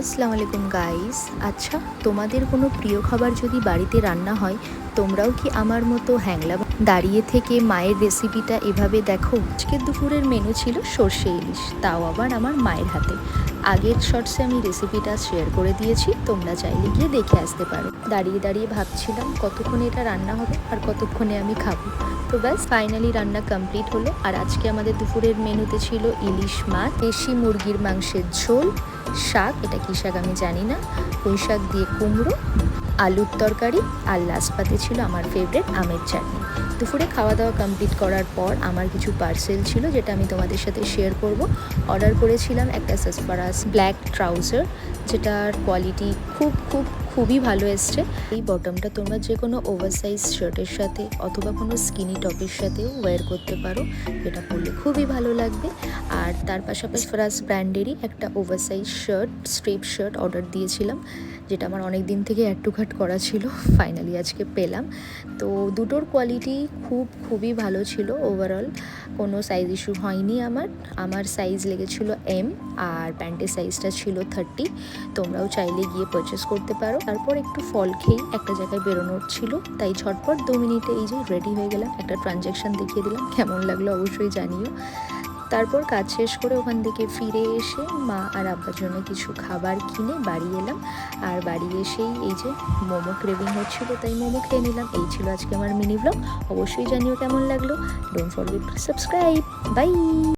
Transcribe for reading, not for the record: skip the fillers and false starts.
আসসালামু আলাইকুম গাইস। আচ্ছা, তোমাদের কোনো প্রিয় খাবার যদি বাড়িতে রান্না হয়, তোমরাও কি আমার মতো হ্যাংলা দাঁড়িয়ে থেকে মায়ের রেসিপিটা এভাবে দেখো? আজকের দুপুরের মেনু ছিল সর্ষে ইলিশ, তাও আবার আমার মায়ের হাতে। আগের শর্টসে আমি রেসিপিটা শেয়ার করে দিয়েছি, তোমরা চাইলে গিয়ে দেখে আসতে পারো। দাঁড়িয়ে দাঁড়িয়ে ভাবছিলাম কতক্ষণে এটা রান্না হবে আর কতক্ষণে আমি খাবো। তো ব্যাস ফাইনালি রান্না কমপ্লিট হলো। আর আজকে আমাদের দুপুরের মেনুতে ছিল ইলিশ মাছ, দেশি মুরগির মাংসের ঝোল, শাক, এটা কী শাক আমি জানি না, পুঁই শাক দিয়ে কুমড়ো, আলুর তরকারি, আর লাস্ট পাতে ছিল আমার ফেভারিট আমের চাটনি। দুপুরে খাওয়া দাওয়া কমপ্লিট করার পর আমার কিছু পার্সেল ছিল যেটা আমি তোমাদের সাথে শেয়ার করব। অর্ডার করেছিলাম একটা সাসফারাস ব্ল্যাক ট্রাউজার, যেটার কোয়ালিটি খুবই ভালো এসছে। এই বটমটা তোমরা যে কোনো ওভারসাইজ শার্টের সাথে অথবা কোনো স্কিনি টপের সাথেও ওয়্যার করতে পারো, এটা পরলে খুবই ভালো লাগবে। আর তার পাশাপাশি ফ্রাস ব্র্যান্ডেরই একটা oversize shirt, strip shirt order দিয়েছিলাম, যেটা আমার অনেক দিন থেকে অ্যাড টু কাট করা ছিল, ফাইনালি আজকে পেলাম। তো দুটোর কোয়ালিটি খুবই ভালো ছিল। ওভারঅল কোনো সাইজ ইস্যু হয়নি। আমার সাইজ লেগেছিল এম, আর প্যান্টের সাইজটা ছিল 30। তোমরাও চাইলে গিয়ে পারচেস করতে পারো। তারপর একটু ফল খেয়েই একটা জায়গায় বেরোনোর ছিল, তাই ঝটপট 2 মিনিটে এই যে রেডি হয়ে গেলাম। একটা ট্রানজ্যাকশান দেখিয়ে দিলাম, কেমন লাগলো অবশ্যই জানিও। তারপর কাজ শেষ করে ওখান থেকে ফিরে এসে মা আর আব্বার জন্য কিছু খাবার কিনে বাড়ি এলাম। আর বাড়ি এসেই এই যে মোমো ক্রেভিং হচ্ছিলো, তাই মোমো খেয়ে নিলাম। এই ছিল আজকে আমার মিনি ব্লগ। অবশ্যই জানিও কেমন লাগলো। Don't forget to subscribe. By.